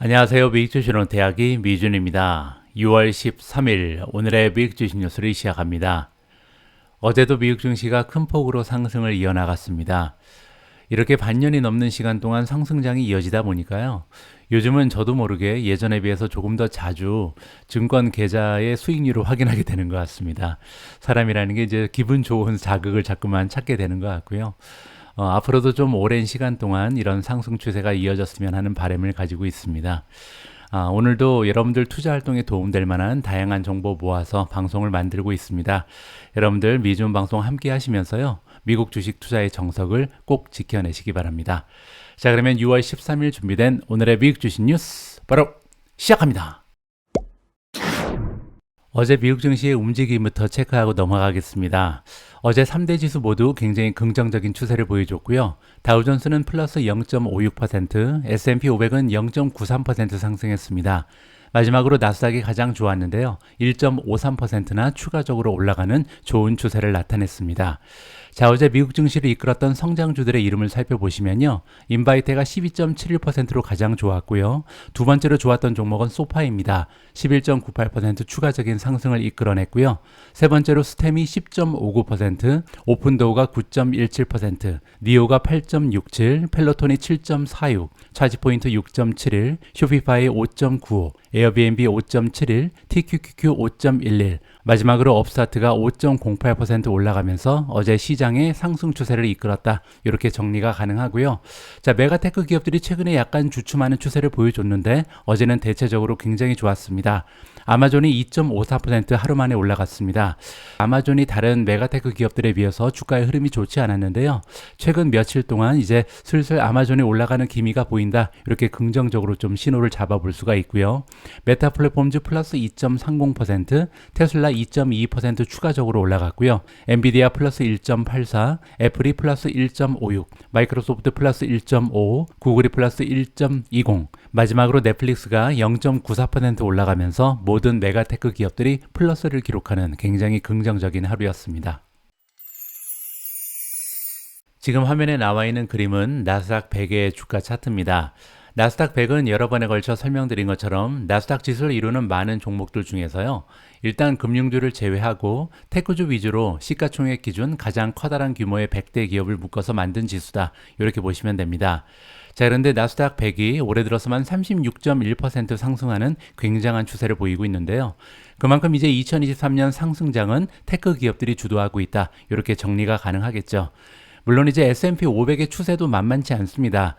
안녕하세요. 미국주식론 대학이 미준입니다. 6월 13일 오늘의 미국주식 뉴스를 시작합니다. 어제도 미국 증시가 큰 폭으로 상승을 이어나갔습니다. 이렇게 반년이 넘는 시간 동안 상승장이 이어지다 보니까요. 요즘은 저도 모르게 예전에 비해서 조금 더 자주 증권 계좌의 수익률을 확인하게 되는 것 같습니다. 사람이라는 게 이제 기분 좋은 자극을 자꾸만 찾게 되는 것 같고요. 앞으로도 좀 오랜 시간 동안 이런 상승 추세가 이어졌으면 하는 바람을 가지고 있습니다. 오늘도 여러분들 투자 활동에 도움될 만한 다양한 정보 모아서 방송을 만들고 있습니다. 여러분들 미준 방송 함께 하시면서요. 미국 주식 투자의 정석을 꼭 지켜내시기 바랍니다. 자, 그러면 6월 13일 준비된 오늘의 미국 주식 뉴스 바로 시작합니다. 어제 미국 증시의 움직임부터 체크하고 넘어가겠습니다. 어제 3대 지수 모두 굉장히 긍정적인 추세를 보여줬고요. 다우존스는 플러스 0.56%, S&P 500은 0.93% 상승했습니다. 마지막으로 나스닥이 가장 좋았는데요. 1.53%나 추가적으로 올라가는 좋은 추세를 나타냈습니다. 자, 어제 미국 증시를 이끌었던 성장주들의 이름을 살펴보시면요. 인바이테가 12.71%로 가장 좋았고요. 두 번째로 좋았던 종목은 소파입니다. 11.98% 추가적인 상승을 이끌어냈고요. 세 번째로 스템이 10.59%, 오픈도우가 9.17%, 니오가 8.67, 펠로톤이 7.46, 차지포인트 6.71, 쇼피파이 5.95, 에어비앤비 5.71, TQQQ 5.11, 마지막으로 업스타트가 5.08% 올라가면서 어제 시장의 상승 추세를 이끌었다. 이렇게 정리가 가능하고요. 자, 메가테크 기업들이 최근에 약간 주춤하는 추세를 보여줬는데 어제는 대체적으로 굉장히 좋았습니다. 아마존이 2.54% 하루 만에 올라갔습니다. 아마존이 다른 메가테크 기업들에 비해서 주가의 흐름이 좋지 않았는데요. 최근 며칠 동안 이제 슬슬 아마존이 올라가는 기미가 보인다. 이렇게 긍정적으로 좀 신호를 잡아볼 수가 있고요. 메타 플랫폼즈 플러스 2.30%, 테슬라 2.22% 추가적으로 올라갔고요. 엔비디아 플러스 1.84, 애플이 플러스 1.56, 마이크로소프트 플러스 1.5, 구글이 플러스 1.20, 마지막으로 넷플릭스가 0.94% 올라가면서 모든 메가테크 기업들이 플러스를 기록하는 굉장히 긍정적인 하루였습니다. 지금 화면에 나와 있는 그림은 나스닥 100의 주가 차트입니다. 나스닥 100은 여러 번에 걸쳐 설명드린 것처럼 나스닥 지수를 이루는 많은 종목들 중에서요. 일단 금융주를 제외하고 테크주 위주로 시가총액 기준 가장 커다란 규모의 100대 기업을 묶어서 만든 지수다. 이렇게 보시면 됩니다. 자, 그런데 나스닥 100이 올해 들어서만 36.1% 상승하는 굉장한 추세를 보이고 있는데요. 그만큼 이제 2023년 상승장은 테크 기업들이 주도하고 있다. 이렇게 정리가 가능하겠죠. 물론 이제 S&P 500의 추세도 만만치 않습니다.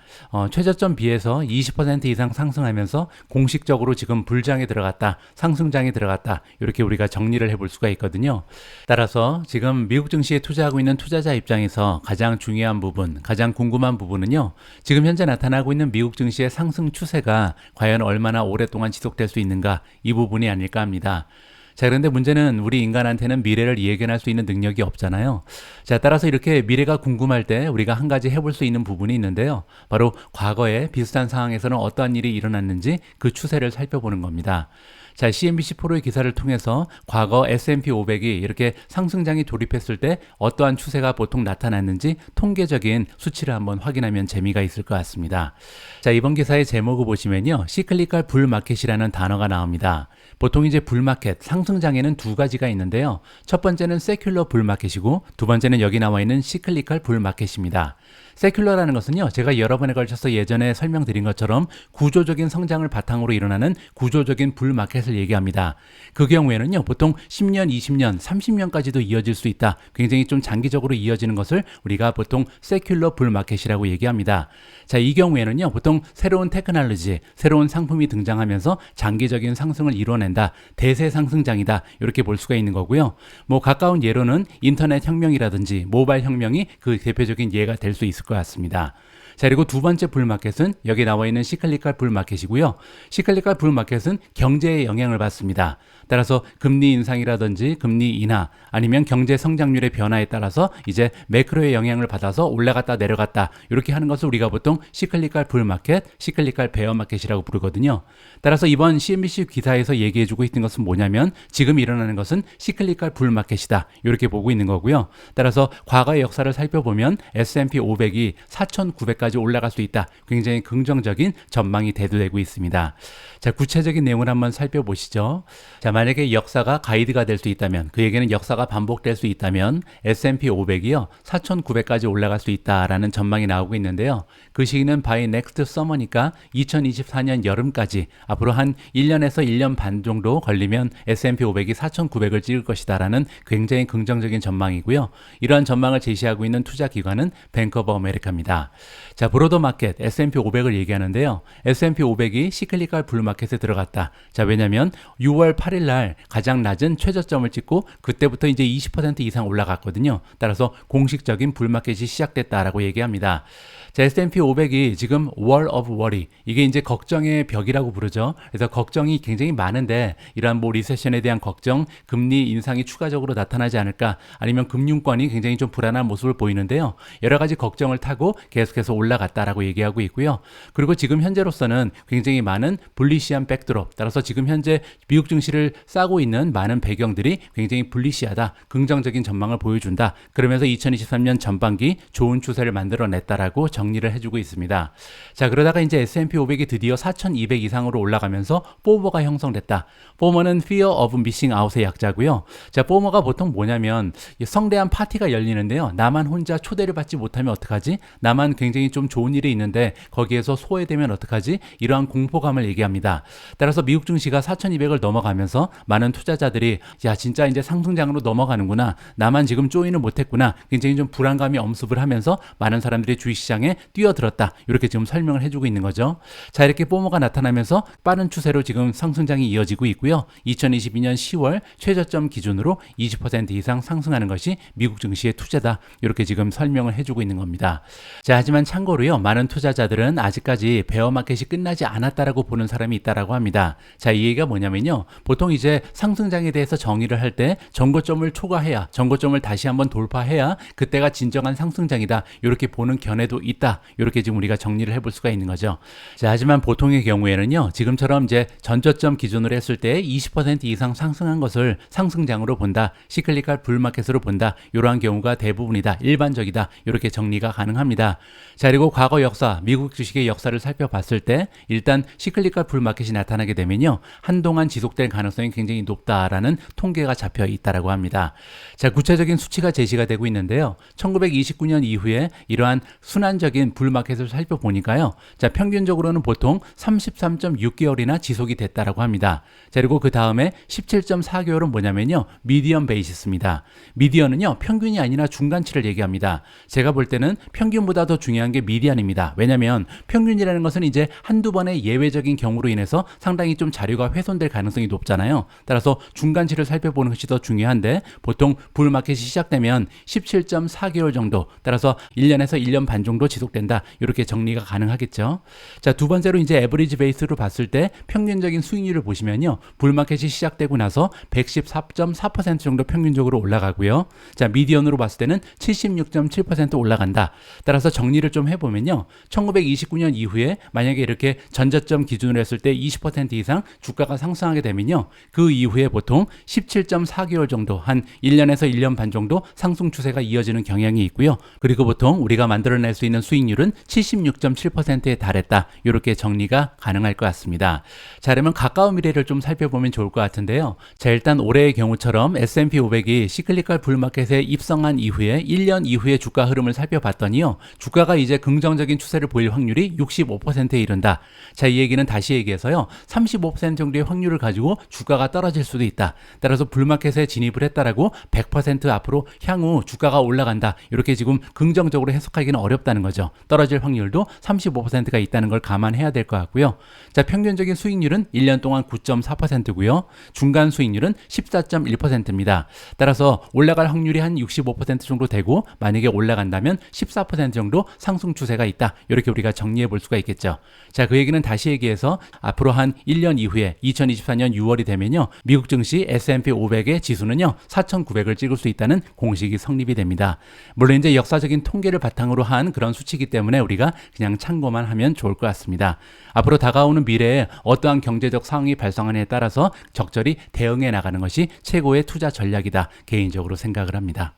최저점 비해서 20% 이상 상승하면서 공식적으로 지금 불장에 들어갔다, 상승장에 들어갔다, 이렇게 우리가 정리를 해볼 수가 있거든요. 따라서 지금 미국 증시에 투자하고 있는 투자자 입장에서 가장 중요한 부분, 가장 궁금한 부분은요. 지금 현재 나타나고 있는 미국 증시의 상승 추세가 과연 얼마나 오랫동안 지속될 수 있는가, 이 부분이 아닐까 합니다. 자, 그런데 문제는 우리 인간한테는 미래를 예견할 수 있는 능력이 없잖아요. 자, 따라서 이렇게 미래가 궁금할 때 우리가 한 가지 해볼 수 있는 부분이 있는데요. 바로 과거에 비슷한 상황에서는 어떠한 일이 일어났는지 그 추세를 살펴보는 겁니다. 자, CNBC 프로의 기사를 통해서 과거 S&P 500이 이렇게 상승장이 돌입했을 때 어떠한 추세가 보통 나타났는지 통계적인 수치를 한번 확인하면 재미가 있을 것 같습니다. 자, 이번 기사의 제목을 보시면요. 시클리컬 불마켓이라는 단어가 나옵니다. 보통 이제 불마켓, 상승장에는 두 가지가 있는데요. 첫 번째는 세큘러 불마켓이고 두 번째는 여기 나와 있는 시클리컬 불마켓입니다. 세큘러라는 것은요. 제가 여러 번에 걸쳐서 예전에 설명드린 것처럼 구조적인 성장을 바탕으로 일어나는 구조적인 불마켓을 얘기합니다. 그 경우에는요. 보통 10년, 20년, 30년까지도 이어질 수 있다. 굉장히 좀 장기적으로 이어지는 것을 우리가 보통 세큘러 불마켓이라고 얘기합니다. 자, 이 경우에는요. 보통 새로운 테크놀로지, 새로운 상품이 등장하면서 장기적인 상승을 이뤄낸다. 대세 상승장이다. 이렇게 볼 수가 있는 거고요. 뭐 가까운 예로는 인터넷 혁명이라든지 모바일 혁명이 그 대표적인 예가 될 수 있을 것 같습니다. 자, 그리고 두 번째 불마켓은 여기 나와 있는 시클리컬 불마켓이고요. 시클리컬 불마켓은 경제에 영향을 받습니다. 따라서 금리 인상이라든지 금리 인하 아니면 경제 성장률의 변화에 따라서 이제 매크로의 영향을 받아서 올라갔다 내려갔다 이렇게 하는 것을 우리가 보통 시클리컬 불마켓, 시클리컬 베어마켓이라고 부르거든요. 따라서 이번 CNBC 기사에서 얘기해주고 있는 것은 뭐냐면 지금 일어나는 것은 시클리컬 불마켓이다 이렇게 보고 있는 거고요. 따라서 과거의 역사를 살펴보면 S&P 500이 4,900까지 3,500까지 올라갈 수 있다. 굉장히 긍정적인 전망이 대두되고 있습니다. 자, 구체적인 내용을 한번 살펴보시죠. 자, 만약에 역사가 가이드가 될 수 있다면, 그 얘기는 역사가 반복될 수 있다면 S&P 500이요 4,900까지 올라갈 수 있다라는 전망이 나오고 있는데요. 그 시기는 by next summer니까 2024년 여름까지 앞으로 한 1년에서 1년 반 정도 걸리면 S&P 500이 4,900을 찍을 것이다라는 굉장히 긍정적인 전망이고요. 이러한 전망을 제시하고 있는 투자 기관은 뱅크 오브 아메리카입니다. 자, 브로더 마켓 S&P 500을 얘기하는데요. S&P 500이 시클리컬 불마켓에 들어갔다. 자, 왜냐면 6월 8일 날 가장 낮은 최저점을 찍고 그때부터 이제 20% 이상 올라갔거든요. 따라서 공식적인 불마켓이 시작됐다라고 얘기합니다. 자, S&P 500이 지금 wall of worry, 이게 이제 걱정의 벽이라고 부르죠. 그래서 걱정이 굉장히 많은데 이러한 뭐 리세션에 대한 걱정, 금리 인상이 추가적으로 나타나지 않을까, 아니면 금융권이 굉장히 좀 불안한 모습을 보이는데요. 여러 가지 걱정을 타고 계속해서 올라갔다라고 얘기하고 있고요. 그리고 지금 현재로서는 굉장히 많은 불리시한 백드롭, 따라서 지금 현재 미국 증시를 싸고 있는 많은 배경들이 굉장히 불리시하다, 긍정적인 전망을 보여준다. 그러면서 2023년 전반기 좋은 추세를 만들어냈다라고 정리를 해주고 있습니다. 자, 그러다가 이제 S&P 500이 드디어 4,200 이상으로 올라가면서 포머가 형성됐다. 포머는 Fear of Missing Out의 약자고요. 자, 포머가 보통 뭐냐면 성대한 파티가 열리는데요. 나만 혼자 초대를 받지 못하면 어떡하지? 나만 굉장히 좀 좋은 일이 있는데 거기에서 소외되면 어떡하지? 이러한 공포감을 얘기합니다. 따라서 미국 증시가 4,200을 넘어가면서 많은 투자자들이 야, 진짜 이제 상승장으로 넘어가는구나. 나만 지금 조인을 못했구나. 굉장히 좀 불안감이 엄습을 하면서 많은 사람들이 주식시장에 뛰어들었다. 이렇게 지금 설명을 해주고 있는 거죠. 자, 이렇게 포머가 나타나면서 빠른 추세로 지금 상승장이 이어지고 있고요. 2022년 10월 최저점 기준으로 20% 이상 상승하는 것이 미국 증시의 투자다. 이렇게 지금 설명을 해주고 있는 겁니다. 자, 하지만 참고로요, 많은 투자자들은 아직까지 베어마켓이 끝나지 않았다라고 보는 사람이 있다라고 합니다. 자, 이 얘기가 뭐냐면요, 보통 이제 상승장에 대해서 정의를 할 때 전고점을 초과해야, 전고점을 다시 한번 돌파해야 그때가 진정한 상승장이다. 이렇게 보는 견해도 있다. 이렇게 지금 우리가 정리를 해볼 수가 있는 거죠. 자, 하지만 보통의 경우에는요, 지금처럼 이제 전저점 기준으로 했을 때 20% 이상 상승한 것을 상승장으로 본다, 시클리컬 불마켓으로 본다, 이러한 경우가 대부분이다, 일반적이다, 이렇게 정리가 가능합니다. 자, 그리고 과거 역사, 미국 주식의 역사를 살펴봤을 때 일단 시클리컬 불마켓이 나타나게 되면요, 한동안 지속될 가능성이 굉장히 높다라는 통계가 잡혀 있다라고 합니다. 자, 구체적인 수치가 제시가 되고 있는데요. 1929년 이후에 이러한 순환적인 불마켓을 살펴보니까요, 자, 평균적으로는 보통 33.6개월이나 지속이 됐다라고 합니다. 자, 그리고 그 다음에 17.4개월은 뭐냐면요, 미디언 베이시스입니다. 미디언은요, 평균이 아니라 중간치를 얘기합니다. 제가 볼 때는 평균보다 더 중요한 게 미디안입니다. 왜냐하면 평균이라는 것은 이제 한두 번의 예외적인 경우로 인해서 상당히 좀 자료가 훼손될 가능성이 높잖아요. 따라서 중간치를 살펴보는 것이 더 중요한데, 보통 불마켓이 시작되면 17.4개월 정도, 따라서 1년에서 1년 반 정도 지속된다. 이렇게 정리가 가능하겠죠. 자, 두 번째로 이제 에버리지 베이스로 봤을 때 평균적인 수익률을 보시면요, 불마켓이 시작되고 나서 114.4% 정도 평균적으로 올라가고요. 자, 미디언으로 봤을 때는 76.7% 올라간다. 따라서 정리를 좀 해보면요, 1929년 이후에 만약에 이렇게 전저점 기준으로 했을 때 20% 이상 주가가 상승하게 되면요, 그 이후에 보통 17.4개월 정도, 한 1년에서 1년 반 정도 상승 추세가 이어지는 경향이 있고요. 그리고 보통 우리가 만들어낼 수 있는 수익률은 76.7%에 달했다. 이렇게 정리가 가능할 것 같습니다. 자, 그러면 가까운 미래를 좀 살펴보면 좋을 것 같은데요. 자, 일단 올해의 경우처럼 S&P 500이 시클리컬 불마켓에 입성한 이후에 1년 이후의 주가 흐름을 살펴봤더니요, 주가가 이제 긍정적인 추세를 보일 확률이 65%에 이른다. 자, 이 얘기는 다시 얘기해서요, 35% 정도의 확률을 가지고 주가가 떨어질 수도 있다. 따라서 불마켓에 진입을 했다라고 100% 앞으로 향후 주가가 올라간다, 이렇게 지금 긍정적으로 해석하기는 어렵다는 거죠. 떨어질 확률도 35%가 있다는 걸 감안해야 될 것 같고요. 자, 평균적인 수익률은 1년 동안 9.4%고요. 중간 수익률은 14.1%입니다. 따라서 올라갈 확률이 한 65% 정도 되고, 만약에 올라간다면 14% 정도 상승 추세가 있다. 이렇게 우리가 정리해 볼 수가 있겠죠. 자, 그 얘기는 다시 얘기해서 앞으로 한 1년 이후에 2024년 6월이 되면요, 미국 증시 S&P 500의 지수는요, 4,900을 찍을 수 있다는 공식이 성립이 됩니다. 물론 이제 역사적인 통계를 바탕으로 한 그런 수치이기 때문에 우리가 그냥 참고만 하면 좋을 것 같습니다. 앞으로 다가오는 미래에 어떠한 경제적 상황이 발생하느냐에 따라서 적절히 대응해 나가는 것이 최고의 투자 전략이다, 개인적으로 생각을 합니다.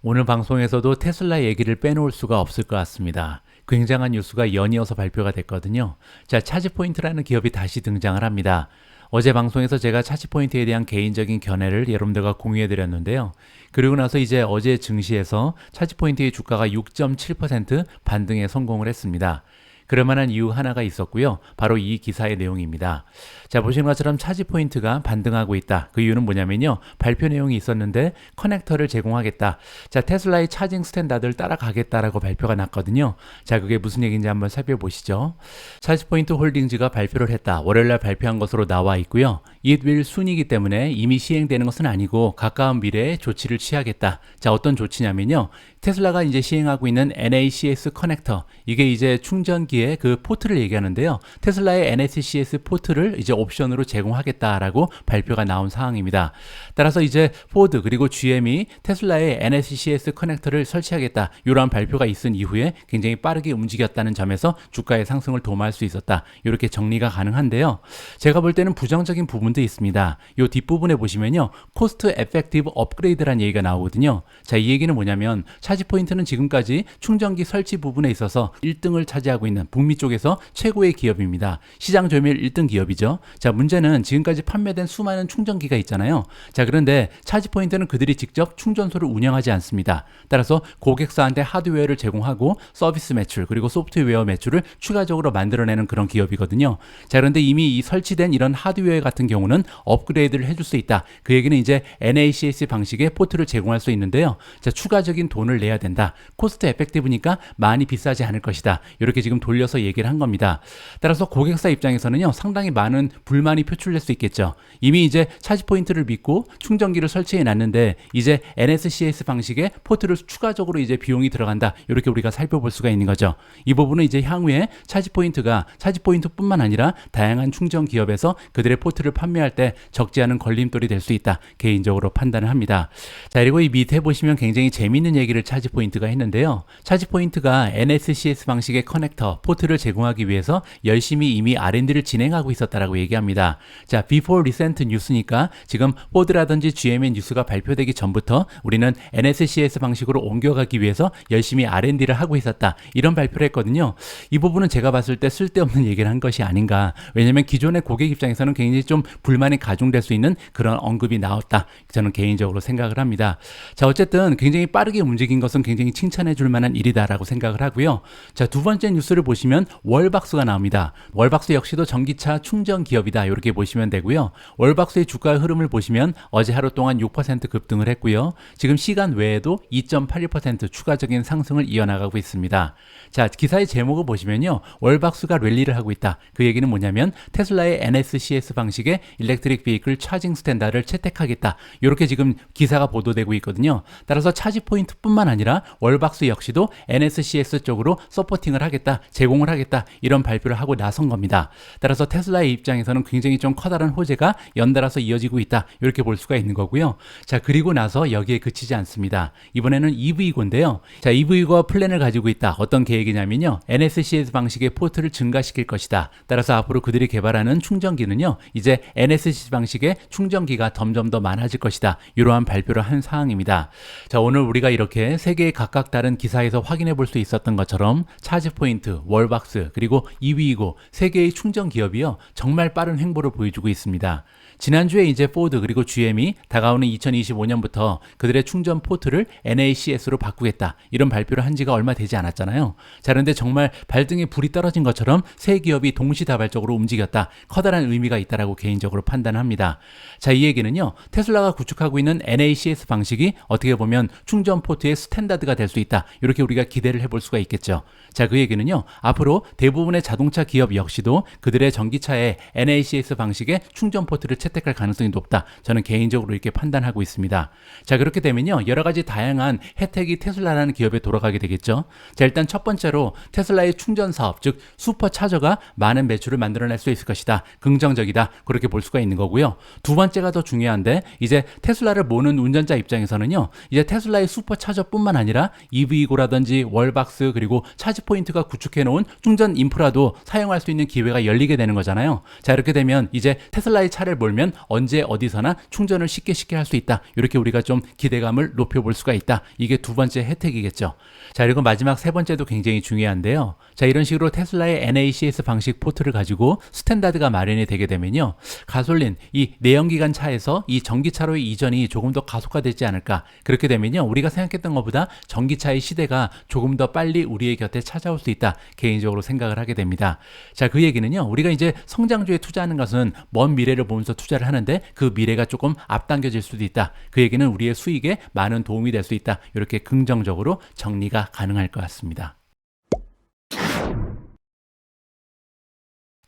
오늘 방송에서도 테슬라 얘기를 빼놓을 수가 없을 것 같습니다. 굉장한 뉴스가 연이어서 발표가 됐거든요. 자, 차지포인트라는 기업이 다시 등장을 합니다. 어제 방송에서 제가 차지포인트에 대한 개인적인 견해를 여러분들과 공유해 드렸는데요. 그리고 나서 이제 어제 증시에서 차지포인트의 주가가 6.7% 반등에 성공을 했습니다. 그럴 만한 이유 하나가 있었고요. 바로 이 기사의 내용입니다. 자, 보시는 것처럼 차지포인트가 반등하고 있다. 그 이유는 뭐냐면요. 발표 내용이 있었는데 커넥터를 제공하겠다. 자, 테슬라의 차징 스탠다드를 따라가겠다라고 발표가 났거든요. 자, 그게 무슨 얘기인지 한번 살펴보시죠. 차지포인트 홀딩즈가 발표를 했다. 월요일날 발표한 것으로 나와 있고요. It will soon이기 때문에 이미 시행되는 것은 아니고 가까운 미래에 조치를 취하겠다. 자, 어떤 조치냐면요. 테슬라가 이제 시행하고 있는 NACS 커넥터, 이게 이제 충전기의 그 포트를 얘기하는데요. 테슬라의 NACS 포트를 이제 옵션으로 제공하겠다라고 발표가 나온 상황입니다. 따라서 이제 포드 그리고 GM이 테슬라의 NACS 커넥터를 설치하겠다, 이러한 발표가 있은 이후에 굉장히 빠르게 움직였다는 점에서 주가의 상승을 도모할 수 있었다, 이렇게 정리가 가능한데요. 제가 볼 때는 부정적인 부분도 있습니다. 이 뒷부분에 보시면요, 코스트 에펙티브 업그레이드라는 얘기가 나오거든요. 자, 이 얘기는 뭐냐면 차지포인트는 지금까지 충전기 설치 부분에 있어서 1등을 차지하고 있는 북미 쪽에서 최고의 기업입니다. 시장 점유율 1등 기업이죠. 자, 문제는 지금까지 판매된 수많은 충전기가 있잖아요. 자, 그런데 차지포인트는 그들이 직접 충전소를 운영하지 않습니다. 따라서 고객사한테 하드웨어를 제공하고 서비스 매출 그리고 소프트웨어 매출을 추가적으로 만들어내는 그런 기업이거든요. 자, 그런데 이미 이 설치된 이런 하드웨어 같은 경우는 업그레이드를 해줄 수 있다. 그 얘기는 이제 NACS 방식의 포트를 제공할 수 있는데요. 자, 추가적인 돈을 내야 된다. 코스트 에펙티브니까 많이 비싸지 않을 것이다. 이렇게 지금 돌려서 얘기를 한 겁니다. 따라서 고객사 입장에서는요, 상당히 많은 불만이 표출될 수 있겠죠. 이미 이제 차지포인트를 믿고 충전기를 설치해 놨는데 이제 NSCS 방식의 포트를 추가적으로 이제 비용이 들어간다. 이렇게 우리가 살펴볼 수가 있는 거죠. 이 부분은 이제 향후에 차지포인트가 차지포인트뿐만 아니라 다양한 충전 기업에서 그들의 포트를 판매할 때 적지 않은 걸림돌이 될 수 있다. 개인적으로 판단을 합니다. 자, 그리고 이 밑에 보시면 굉장히 재미있는 얘기를 차지포인트가 했는데요. 차지포인트가 NSCS 방식의 커넥터, 포트를 제공하기 위해서 열심히 이미 R&D를 진행하고 있었다라고 얘기합니다. 자, before recent news니까 지금 포드라든지 GM의 뉴스가 발표되기 전부터 우리는 NSCS 방식으로 옮겨가기 위해서 열심히 R&D를 하고 있었다. 이런 발표를 했거든요. 이 부분은 제가 봤을 때 쓸데없는 얘기를 한 것이 아닌가. 왜냐면 기존의 고객 입장에서는 굉장히 좀 불만이 가중될 수 있는 그런 언급이 나왔다. 저는 개인적으로 생각을 합니다. 자, 어쨌든 굉장히 빠르게 움직인 것은 굉장히 칭찬해 줄 만한 일이다라고 생각을 하고요. 자, 두 번째 뉴스를 보시면 월박스가 나옵니다. 월박스 역시도 전기차 충전 기업이다. 이렇게 보시면 되고요. 월박스의 주가 흐름을 보시면 어제 하루 동안 6% 급등을 했고요. 지금 시간 외에도 2.81% 추가적인 상승을 이어나가고 있습니다. 자, 기사의 제목을 보시면요, 월박스가 랠리를 하고 있다. 그 얘기는 뭐냐면 테슬라의 NSCS 방식의 일렉트릭 비이클 차징 스탠다드를 채택하겠다. 이렇게 지금 기사가 보도되고 있거든요. 따라서 차지 포인트뿐만 아니라 월박스 역시도 NSCS 쪽으로 서포팅을 하겠다, 제공을 하겠다, 이런 발표를 하고 나선 겁니다. 따라서 테슬라의 입장에서는 굉장히 좀 커다란 호재가 연달아서 이어지고 있다, 이렇게 볼 수가 있는 거고요. 자, 그리고 나서 여기에 그치지 않습니다. 이번에는 EV고인데요. 자, EV고 플랜을 가지고 있다. 어떤 계획이냐면요, NSCS 방식의 포트를 증가시킬 것이다. 따라서 앞으로 그들이 개발하는 충전기는요, 이제 NSCS 방식의 충전기가 점점 더 많아질 것이다. 이러한 발표를 한 사항입니다. 자, 오늘 우리가 이렇게 세 개의 각각 다른 기사에서 확인해 볼 수 있었던 것처럼 차지포인트, 월박스, 그리고 EV고 세 개의 충전 기업이요, 정말 빠른 횡보를 보여주고 있습니다. 지난주에 이제 포드 그리고 GM이 다가오는 2025년부터 그들의 충전 포트를 NACS로 바꾸겠다, 이런 발표를 한 지가 얼마 되지 않았잖아요. 자, 그런데 정말 발등에 불이 떨어진 것처럼 세 기업이 동시다발적으로 움직였다. 커다란 의미가 있다라고 개인적으로 판단합니다. 자, 이 얘기는요, 테슬라가 구축하고 있는 NACS 방식이 어떻게 보면 충전 포트의 스탠다드가 될 수 있다. 이렇게 우리가 기대를 해볼 수가 있겠죠. 자, 그 얘기는요, 앞으로 대부분의 자동차 기업 역시도 그들의 전기차에 NACS 방식의 충전 포트를 채택할 가능성이 높다. 저는 개인적으로 이렇게 판단하고 있습니다. 자, 그렇게 되면요, 여러 가지 다양한 혜택이 테슬라라는 기업에 돌아가게 되겠죠. 자, 일단 첫 번째로 테슬라의 충전 사업, 즉 슈퍼차저가 많은 매출을 만들어낼 수 있을 것이다. 긍정적이다. 그렇게 볼 수가 있는 거고요. 두 번째가 더 중요한데, 이제 테슬라를 모는 운전자 입장에서는요, 이제 테슬라의 슈퍼차저뿐만 아니라 EV고라든지 월박스 그리고 차지포인트가 구축해 놓은 충전 인프라도 사용할 수 있는 기회가 열리게 되는 거잖아요. 자, 이렇게 되면 이제 테슬라의 차를 몰면 그러면 언제 어디서나 충전을 쉽게 할 수 있다. 이렇게 우리가 좀 기대감을 높여볼 수가 있다. 이게 두 번째 혜택이겠죠. 자, 그리고 마지막 세 번째도 굉장히 중요한데요. 자, 이런 식으로 테슬라의 NACS 방식 포트를 가지고 스탠다드가 마련이 되게 되면요, 가솔린, 이 내연기관 차에서 이 전기차로의 이전이 조금 더 가속화되지 않을까. 그렇게 되면요, 우리가 생각했던 것보다 전기차의 시대가 조금 더 빨리 우리의 곁에 찾아올 수 있다. 개인적으로 생각을 하게 됩니다. 자, 그 얘기는요, 우리가 이제 성장주에 투자하는 것은 먼 미래를 보면서 투자를 하는데 그 미래가 조금 앞당겨질 수도 있다. 그 얘기는 우리의 수익에 많은 도움이 될 수 있다. 이렇게 긍정적으로 정리가 가능할 것 같습니다.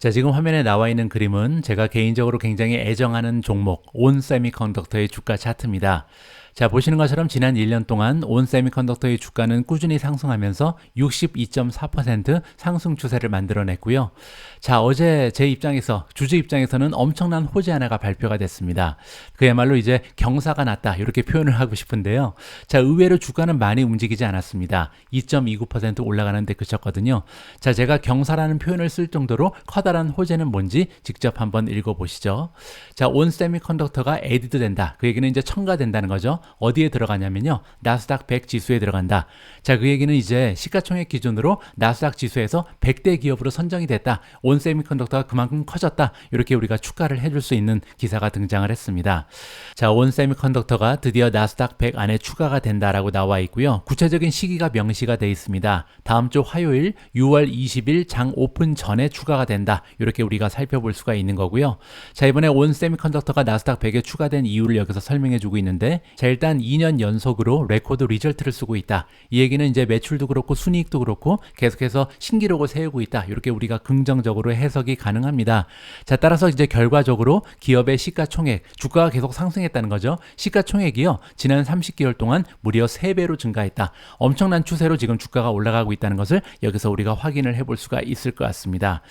자, 지금 화면에 나와 있는 그림은 제가 개인적으로 굉장히 애정하는 종목 온 세미컨덕터의 주가 차트입니다. 자, 보시는 것처럼 지난 1년 동안 온 세미컨덕터의 주가는 꾸준히 상승하면서 62.4% 상승 추세를 만들어냈고요. 자, 어제 제 입장에서, 주주 입장에서는 엄청난 호재 하나가 발표가 됐습니다. 그야말로 이제 경사가 났다, 이렇게 표현을 하고 싶은데요. 자, 의외로 주가는 많이 움직이지 않았습니다. 2.29% 올라가는 데 그쳤거든요. 자, 제가 경사라는 표현을 쓸 정도로 커다란 호재는 뭔지 직접 한번 읽어보시죠. 자, 온 세미컨덕터가 에디드 된다. 그 얘기는 이제 첨가된다는 거죠. 어디에 들어가냐면요, 나스닥 100 지수에 들어간다. 자, 그 얘기는 이제 시가총액 기준으로 나스닥 지수에서 100대 기업으로 선정이 됐다. 온 세미컨덕터가 그만큼 커졌다. 이렇게 우리가 추가를 해줄 수 있는 기사가 등장을 했습니다. 자, 온 세미컨덕터가 드디어 나스닥 100 안에 추가가 된다라고 나와 있고요. 구체적인 시기가 명시가 되어 있습니다. 다음 주 화요일 6월 20일 장 오픈 전에 추가가 된다. 이렇게 우리가 살펴볼 수가 있는 거고요. 자, 이번에 온 세미컨덕터가 나스닥 100에 추가된 이유를 여기서 설명해 주고 있는데, 자, 일단 2년 연속으로 레코드 리절트를 쓰고 있다. 이 얘기는 이제 매출도 그렇고 순이익도 그렇고 계속해서 신기록을 세우고 있다. 이렇게 우리가 긍정적으로 해석이 가능합니다. 자, 따라서 이제 결과적으로 기업의 시가총액, 주가가 계속 상승했다는 거죠. 시가총액이요, 지난 30개월 동안 무려 3배로 증가했다. 엄청난 추세로 지금 주가가 올라가고 있다는 것을 여기서 우리가 확인을 해볼 수가 있을 것 같습니다.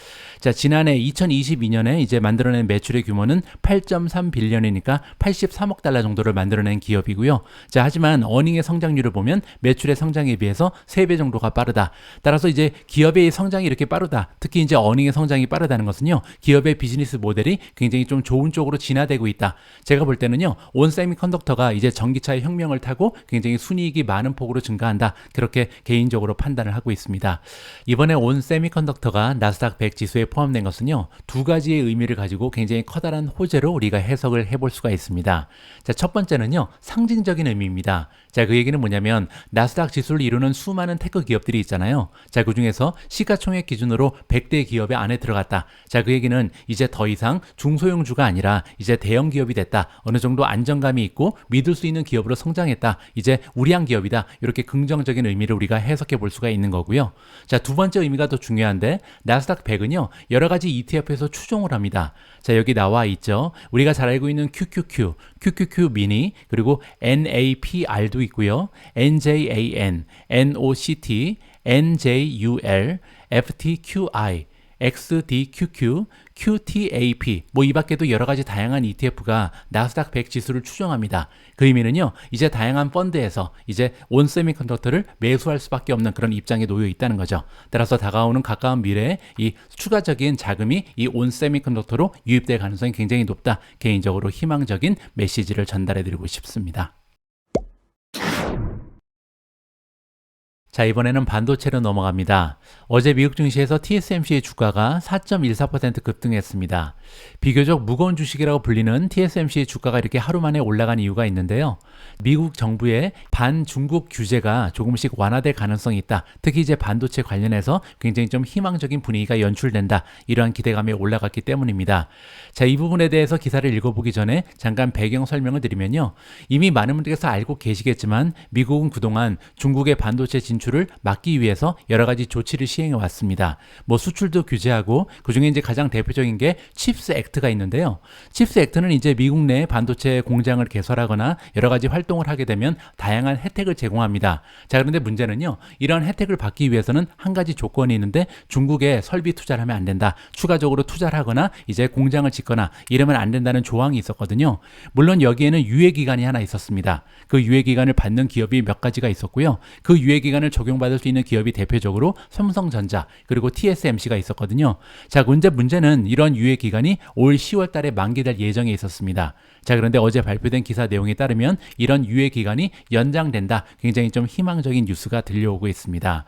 자, 지난해 2022년에 이제 만들어낸 매출의 규모는 8.3빌리언이니까 83억 달러 정도를 만들어낸 기업이고요. 자, 하지만 어닝의 성장률을 보면 매출의 성장에 비해서 3배 정도가 빠르다. 따라서 이제 기업의 성장이 이렇게 빠르다. 특히 이제 어닝의 성장이 빠르다는 것은요, 기업의 비즈니스 모델이 굉장히 좀 좋은 쪽으로 진화되고 있다. 제가 볼 때는요, 온 세미컨덕터가 이제 전기차의 혁명을 타고 굉장히 순이익이 많은 폭으로 증가한다. 그렇게 개인적으로 판단을 하고 있습니다. 이번에 온 세미컨덕터가 나스닥 100 지수에 포함된 것은요, 두 가지의 의미를 가지고 굉장히 커다란 호재로 우리가 해석을 해볼 수가 있습니다. 자, 첫 번째는요, 상징적인 의미입니다. 자, 그 얘기는 뭐냐면 나스닥 지수를 이루는 수많은 테크 기업들이 있잖아요. 자, 그 중에서 시가총액 기준으로 100대 기업의 안에 들어갔다. 자, 그 얘기는 이제 더 이상 중소형주가 아니라 이제 대형 기업이 됐다. 어느 정도 안정감이 있고 믿을 수 있는 기업으로 성장했다. 이제 우리한 기업이다. 이렇게 긍정적인 의미를 우리가 해석해 볼 수가 있는 거고요. 자, 두 번째 의미가 더 중요한데, 나스닥 100은요, 여러 가지 ETF에서 추종을 합니다. 자, 여기 나와 있죠. 우리가 잘 알고 있는 QQQ 미니, 그리고 NAPR도 있고요. NJAN, NOCT, NJUL, FTQI, XDQQ, QTAP, 이 밖에도 여러 가지 다양한 ETF가 나스닥 100 지수를 추종합니다. 그 의미는요, 이제 다양한 펀드에서 이제 온 세미컨덕터를 매수할 수밖에 없는 그런 입장에 놓여 있다는 거죠. 따라서 다가오는 가까운 미래에 이 추가적인 자금이 이 온 세미컨덕터로 유입될 가능성이 굉장히 높다. 개인적으로 희망적인 메시지를 전달해 드리고 싶습니다. 자, 이번에는 반도체로 넘어갑니다. 어제 미국 증시에서 TSMC의 주가가 4.14% 급등했습니다. 비교적 무거운 주식이라고 불리는 TSMC의 주가가 이렇게 하루 만에 올라간 이유가 있는데요. 미국 정부의 반중국 규제가 조금씩 완화될 가능성이 있다. 특히 이제 반도체 관련해서 굉장히 좀 희망적인 분위기가 연출된다. 이러한 기대감이 올라갔기 때문입니다. 자, 이 부분에 대해서 기사를 읽어보기 전에 잠깐 배경 설명을 드리면요. 이미 많은 분들께서 알고 계시겠지만 미국은 그동안 중국의 반도체 진출을 막기 위해서 여러 가지 조치를 시행해 왔습니다. 수출도 규제하고 그중에 이제 가장 대표적인 게 칩스 액트가 있는데요. 칩스 액트는 이제 미국 내 반도체 공장을 개설하거나 여러 가지 가지 활동을 하게 되면 다양한 혜택을 제공합니다. 자, 그런데 문제는요. 이런 혜택을 받기 위해서는 한 가지 조건이 있는데 중국에 설비 투자를 하면 안 된다. 추가적으로 투자를 하거나 이제 공장을 짓거나 이러면 안 된다는 조항이 있었거든요. 물론 여기에는 유예기간이 하나 있었습니다. 그 유예기간을 받는 기업이 몇 가지가 있었고요. 그 유예기간을 적용받을 수 있는 기업이 대표적으로 삼성전자 그리고 TSMC가 있었거든요. 자, 문제는 이런 유예기간이 올 10월 달에 만기될 예정에 있었습니다. 자, 그런데 어제 발표된 기사 내용에 따르면 이런 유예기간이 연장된다. 굉장히 좀 희망적인 뉴스가 들려오고 있습니다.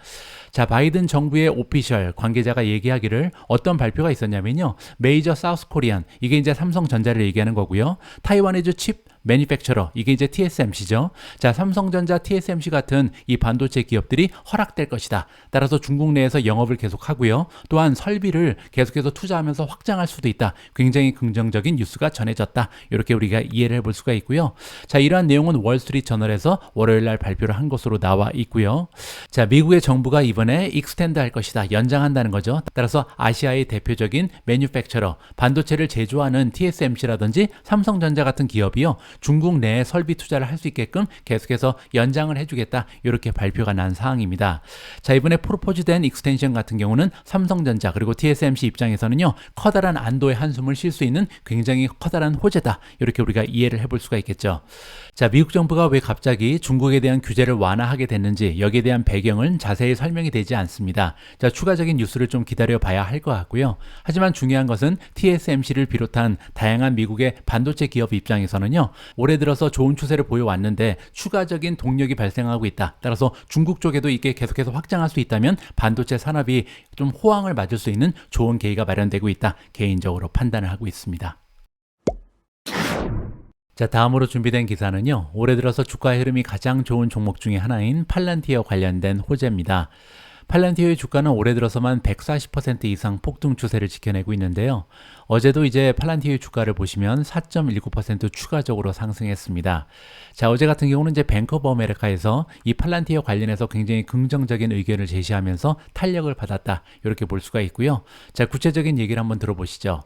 자, 바이든 정부의 오피셜 관계자가 얘기하기를 어떤 발표가 있었냐면요. 메이저 사우스 코리안, 이게 이제 삼성전자를 얘기하는 거고요. 타이완의즈 칩 매니팩처러, 이게 이제 TSMC죠. 자, 삼성전자, TSMC 같은 이 반도체 기업들이 허락될 것이다. 따라서 중국 내에서 영업을 계속하고요. 또한 설비를 계속해서 투자하면서 확장할 수도 있다. 굉장히 긍정적인 뉴스가 전해졌다. 이렇게 우리가 이해를 해볼 수가 있고요. 자, 이러한 내용은 월스트리트 저널에서 월요일 날 발표를 한 것으로 나와 있고요. 자, 미국의 정부가 이번에 익스텐드 할 것이다. 연장한다는 거죠. 따라서 아시아의 대표적인 매니팩처러, 반도체를 제조하는 TSMC라든지 삼성전자 같은 기업이요. 중국 내에 설비 투자를 할 수 있게끔 계속해서 연장을 해주겠다. 이렇게 발표가 난 사항입니다. 자, 이번에 프로포즈된 익스텐션 같은 경우는 삼성전자 그리고 TSMC 입장에서는요. 커다란 안도의 한숨을 쉴 수 있는 굉장히 커다란 호재다. 이렇게 우리가 이해를 해볼 수가 있겠죠. 자, 미국 정부가 왜 갑자기 중국에 대한 규제를 완화하게 됐는지 여기에 대한 배경은 자세히 설명이 되지 않습니다. 자, 추가적인 뉴스를 좀 기다려 봐야 할 것 같고요. 하지만 중요한 것은 TSMC를 비롯한 다양한 미국의 반도체 기업 입장에서는요. 올해 들어서 좋은 추세를 보여왔는데 추가적인 동력이 발생하고 있다. 따라서 중국 쪽에도 이게 계속해서 확장할 수 있다면 반도체 산업이 좀 호황을 맞을 수 있는 좋은 계기가 마련되고 있다. 개인적으로 판단을 하고 있습니다. 자, 다음으로 준비된 기사는요. 올해 들어서 주가 흐름이 가장 좋은 종목 중에 하나인 팔란티어 관련된 호재입니다. 팔란티어의 주가는 올해 들어서만 140% 이상 폭등 추세를 지켜내고 있는데요. 어제도 이제 팔란티어의 주가를 보시면 4.19% 추가적으로 상승했습니다. 자, 어제 같은 경우는 이제 뱅크 오브 아메리카에서 이 팔란티어 관련해서 굉장히 긍정적인 의견을 제시하면서 탄력을 받았다. 이렇게 볼 수가 있고요. 자, 구체적인 얘기를 한번 들어보시죠.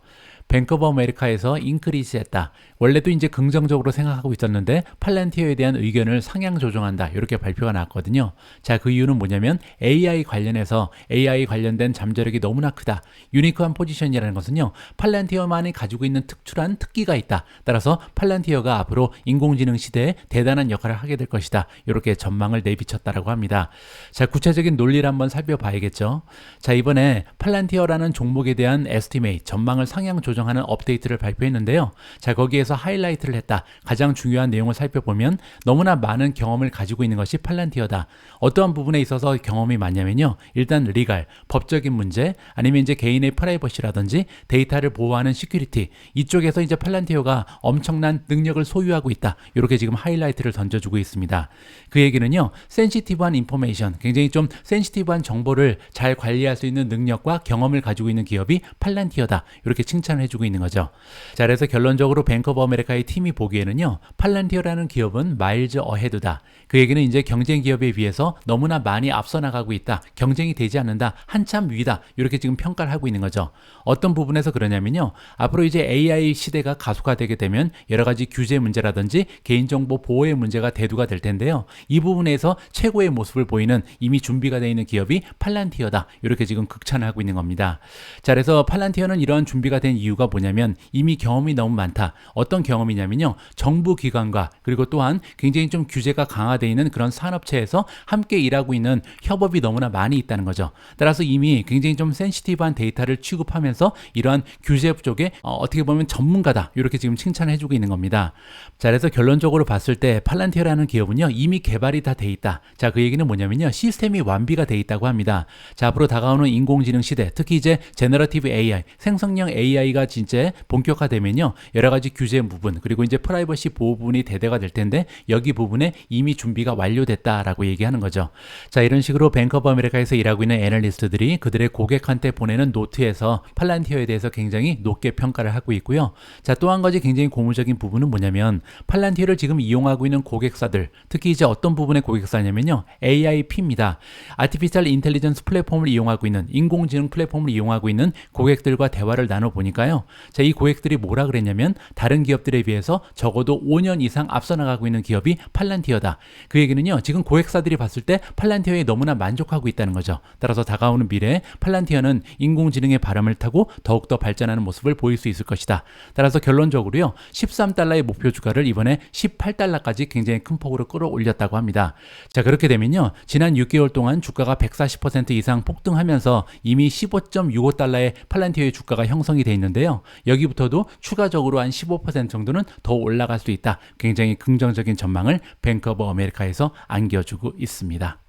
뱅크 오브 아메리카에서 인크리스 했다. 원래도 이제 긍정적으로 생각하고 있었는데 팔란티어에 대한 의견을 상향 조정한다. 이렇게 발표가 나왔거든요. 자, 그 이유는 뭐냐면 AI 관련된 잠재력이 너무나 크다. 유니크한 포지션이라는 것은요. 팔란티어만이 가지고 있는 특출한 특기가 있다. 따라서 팔란티어가 앞으로 인공지능 시대에 대단한 역할을 하게 될 것이다. 이렇게 전망을 내비쳤다라고 합니다. 자, 구체적인 논리를 한번 살펴봐야겠죠. 자, 이번에 팔란티어라는 종목에 대한 에스티메이트, 전망을 상향 조정하는 업데이트를 발표했는데요. 자, 거기에서 하이라이트를 했다. 가장 중요한 내용을 살펴보면 너무나 많은 경험을 가지고 있는 것이 팔란티어다. 어떠한 부분에 있어서 경험이 많냐면요. 일단 리갈, 법적인 문제, 아니면 이제 개인의 프라이버시라든지 데이터를 보호하는 시큐리티, 이쪽에서 이제 팔란티어가 엄청난 능력을 소유하고 있다. 이렇게 지금 하이라이트를 던져주고 있습니다. 그 얘기는요. 센시티브한 인포메이션, 굉장히 좀 센시티브한 정보를 잘 관리할 수 있는 능력과 경험을 가지고 있는 기업이 팔란티어다. 이렇게 칭찬을 해주고 있는 거죠. 자, 그래서 결론적으로 뱅크 오브 아메리카의 팀이 보기에는요. 팔란티어라는 기업은 마일즈 어헤드다. 그 얘기는 이제 경쟁 기업에 비해서 너무나 많이 앞서 나가고 있다. 경쟁이 되지 않는다. 한참 위다. 이렇게 지금 평가를 하고 있는 거죠. 어떤 부분에서 그러냐면요. 앞으로 이제 AI 시대가 가속화되게 되면 여러 가지 규제 문제라든지 개인정보 보호의 문제가 대두가 될 텐데요. 이 부분에서 최고의 모습을 보이는 이미 준비가 되어 있는 기업이 팔란티어다. 이렇게 지금 극찬을 하고 있는 겁니다. 자, 그래서 팔란티어는 이런 준비가 된 이유가 뭐냐면 이미 경험이 너무 많다. 어떤 경험이냐면요. 정부 기관과 그리고 또한 굉장히 좀 규제가 강화되어 있는 그런 산업체에서 함께 일하고 있는 협업이 너무나 많이 있다는 거죠. 따라서 이미 굉장히 좀 센시티브한 데이터를 취급하면서 이러한 규제 쪽에 어떻게 보면 전문가다. 이렇게 지금 칭찬을 해주고 있는 겁니다. 자, 그래서 결론적으로 봤을 때 팔란티어라는 기업은요. 이미 개발이 다 돼 있다. 자, 그 얘기는 뭐냐면요. 시스템이 완비가 돼 있다고 합니다. 자, 앞으로 다가오는 인공지능 시대, 특히 이제 제너러티브 AI, 생성형 AI가 진짜 본격화되면요. 여러 가지 규제 부분, 그리고 이제 프라이버시 보호 부분이 대대가 될 텐데 여기 부분에 이미 준비가 완료됐다라고 얘기하는 거죠. 자, 이런 식으로 뱅크 오브 아메리카에서 일하고 있는 애널리스트들이 그들의 고객한테 보내는 노트에서 팔란티어에 대해서 굉장히 굉장히 높게 평가를 하고 있고요. 자, 또 한 가지 굉장히 고무적인 부분은 뭐냐면 팔란티어를 지금 이용하고 있는 고객사들, 특히 이제 어떤 부분의 고객사냐면요, AIP입니다. 아티피셜 인텔리전스 플랫폼을 이용하고 있는, 인공지능 플랫폼을 이용하고 있는 고객들과 대화를 나눠보니까요. 자, 이 고객들이 뭐라 그랬냐면 다른 기업들에 비해서 적어도 5년 이상 앞서 나가고 있는 기업이 팔란티어다. 그 얘기는요, 지금 고객사들이 봤을 때 팔란티어에 너무나 만족하고 있다는 거죠. 따라서 다가오는 미래에 팔란티어는 인공지능의 바람을 타고 더욱더 발전하는 모습을 보일 수 있을 것이다. 따라서 결론적으로요, 13달러의 목표 주가를 이번에 18달러까지 굉장히 큰 폭으로 끌어올렸다고 합니다. 자, 그렇게 되면요, 지난 6개월 동안 주가가 140% 이상 폭등하면서 이미 15.65달러의 팔란티어의 주가가 형성이 돼 있는데요. 여기부터도 추가적으로 한 15% 정도는 더 올라갈 수 있다. 굉장히 긍정적인 전망을 뱅크 오브 아메리카에서 안겨주고 있습니다.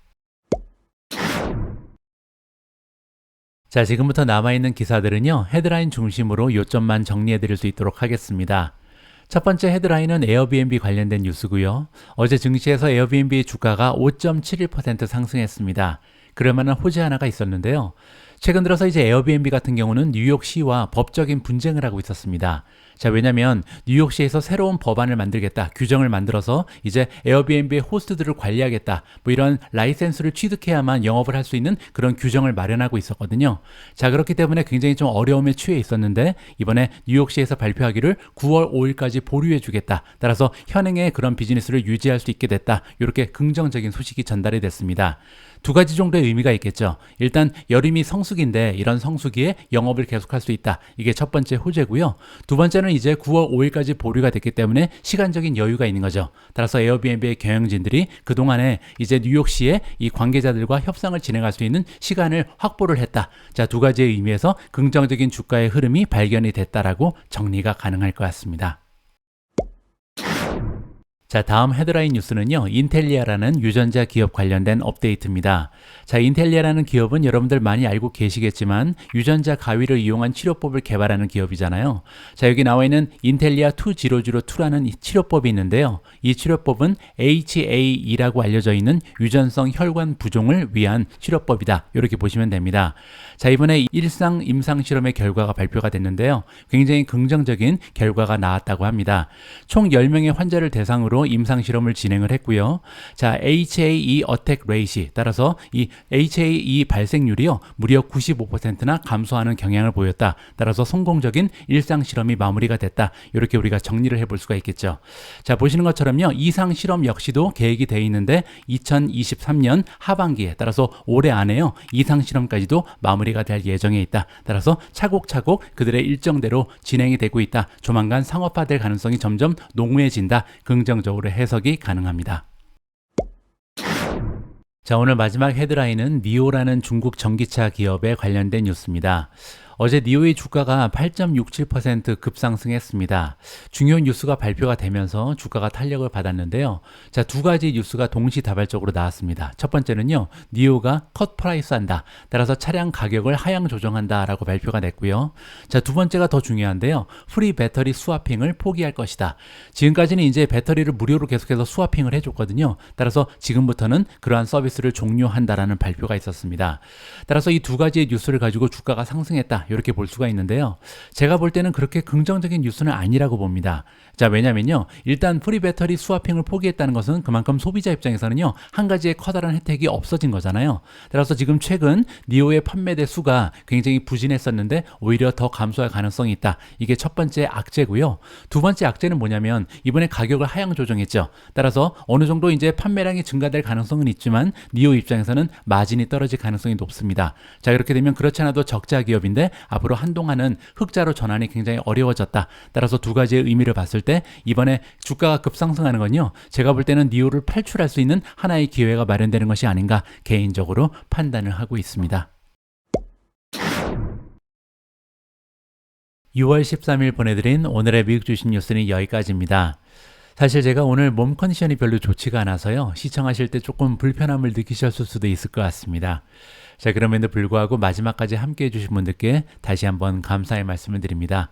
자, 지금부터 남아있는 기사들은요, 헤드라인 중심으로 요점만 정리해 드릴 수 있도록 하겠습니다. 첫 번째 헤드라인은 에어비앤비 관련된 뉴스고요. 어제 증시에서 에어비앤비의 주가가 5.71% 상승했습니다. 그럴 만한 호재 하나가 있었는데요. 최근 들어서 이제 에어비앤비 같은 경우는 뉴욕시와 법적인 분쟁을 하고 있었습니다. 자, 왜냐면 뉴욕시에서 새로운 법안을 만들겠다, 규정을 만들어서 이제 에어비앤비의 호스트들을 관리하겠다, 뭐 이런 라이센스를 취득해야만 영업을 할 수 있는 그런 규정을 마련하고 있었거든요. 자, 그렇기 때문에 굉장히 좀 어려움에 처해 있었는데 이번에 뉴욕시에서 발표하기를 9월 5일까지 보류해 주겠다. 따라서 현행의 그런 비즈니스를 유지할 수 있게 됐다. 이렇게 긍정적인 소식이 전달이 됐습니다. 두 가지 정도의 의미가 있겠죠. 일단 여름이 성수기인데 이런 성수기에 영업을 계속할 수 있다. 이게 첫 번째 호재고요. 두 번째는 이제 9월 5일까지 보류가 됐기 때문에 시간적인 여유가 있는 거죠. 따라서 에어비앤비의 경영진들이 그동안에 이제 뉴욕시에 이 관계자들과 협상을 진행할 수 있는 시간을 확보를 했다. 자, 두 가지의 의미에서 긍정적인 주가의 흐름이 발견이 됐다라고 정리가 가능할 것 같습니다. 자, 다음 헤드라인 뉴스는요, 인텔리아라는 유전자 기업 관련된 업데이트입니다. 자, 인텔리아라는 기업은 여러분들 많이 알고 계시겠지만 유전자 가위를 이용한 치료법을 개발하는 기업이잖아요. 자, 여기 나와 있는 인텔리아 2002라는 이 치료법이 있는데요. 이 치료법은 HAE라고 알려져 있는 유전성 혈관 부종을 위한 치료법이다. 이렇게 보시면 됩니다. 자, 이번에 일상 임상 실험의 결과가 발표가 됐는데요. 굉장히 긍정적인 결과가 나왔다고 합니다. 총 10명의 환자를 대상으로 임상 실험을 진행을 했고요. 자, HAE 어택 레이시, 따라서 이 HAE 발생률이요, 무려 95%나 감소하는 경향을 보였다. 따라서 성공적인 일상 실험이 마무리가 됐다. 이렇게 우리가 정리를 해볼 수가 있겠죠. 자, 보시는 것처럼요, 이상 실험 역시도 계획이 되어 있는데 2023년 하반기에, 따라서 올해 안에요, 이상 실험까지도 마무리가 될 예정에 있다. 따라서 차곡차곡 그들의 일정대로 진행이 되고 있다. 조만간 상업화될 가능성이 점점 농후해진다. 긍정적으로 해석이 가능합니다. 자, 오늘 마지막 헤드라인은 니오라는 중국 전기차 기업에 관련된 뉴스입니다. 어제 니오의 주가가 8.67% 급상승했습니다. 중요한 뉴스가 발표가 되면서 주가가 탄력을 받았는데요. 자, 두 가지 뉴스가 동시다발적으로 나왔습니다. 첫 번째는요, 니오가 컷 프라이스 한다. 따라서 차량 가격을 하향 조정한다 라고 발표가 됐고요. 자, 두 번째가 더 중요한데요. 프리 배터리 스와핑을 포기할 것이다. 지금까지는 이제 배터리를 무료로 계속해서 스와핑을 해줬거든요. 따라서 지금부터는 그러한 서비스를 종료한다라는 발표가 있었습니다. 따라서 이 두 가지의 뉴스를 가지고 주가가 상승했다. 이렇게 볼 수가 있는데요. 제가 볼 때는 그렇게 긍정적인 뉴스는 아니라고 봅니다. 자, 왜냐면요, 일단 프리 배터리 스와핑을 포기했다는 것은 그만큼 소비자 입장에서는요, 한 가지의 커다란 혜택이 없어진 거잖아요. 따라서 지금 최근 니오의 판매대 수가 굉장히 부진했었는데 오히려 더 감소할 가능성이 있다. 이게 첫 번째 악재고요. 두 번째 악재는 뭐냐면 이번에 가격을 하향 조정했죠. 따라서 어느 정도 이제 판매량이 증가될 가능성은 있지만 니오 입장에서는 마진이 떨어질 가능성이 높습니다. 자, 이렇게 되면 그렇지 않아도 적자 기업인데 앞으로 한동안은 흑자로 전환이 굉장히 어려워졌다. 따라서 두 가지의 의미를 봤을 때 이번에 주가가 급상승하는 건요, 제가 볼 때는 니오를 팔출할 수 있는 하나의 기회가 마련되는 것이 아닌가 개인적으로 판단을 하고 있습니다. 6월 13일 보내드린 오늘의 미국 주식 뉴스는 여기까지입니다. 사실 제가 오늘 몸 컨디션이 별로 좋지가 않아서요, 시청하실 때 조금 불편함을 느끼셨을 수도 있을 것 같습니다. 자, 그럼에도 불구하고 마지막까지 함께 해주신 분들께 다시 한번 감사의 말씀을 드립니다.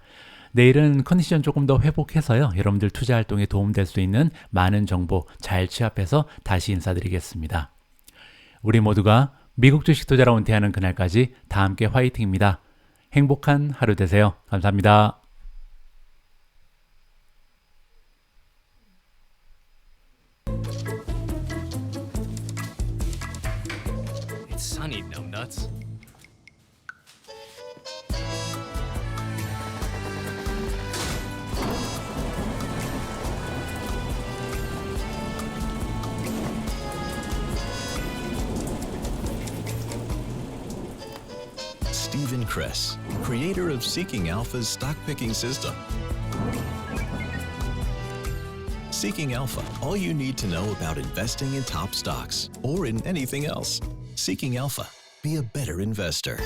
내일은 컨디션 조금 더 회복해서요, 여러분들 투자 활동에 도움될 수 있는 많은 정보 잘 취합해서 다시 인사드리겠습니다. 우리 모두가 미국 주식 투자로 은퇴하는 그날까지 다 함께 화이팅입니다. 행복한 하루 되세요. 감사합니다. It's sunny, numbnuts. Stephen Kress, creator of Seeking Alpha's stock picking system. Seeking Alpha, all you need to know about investing in top stocks or in anything else. Seeking Alpha, be a better investor.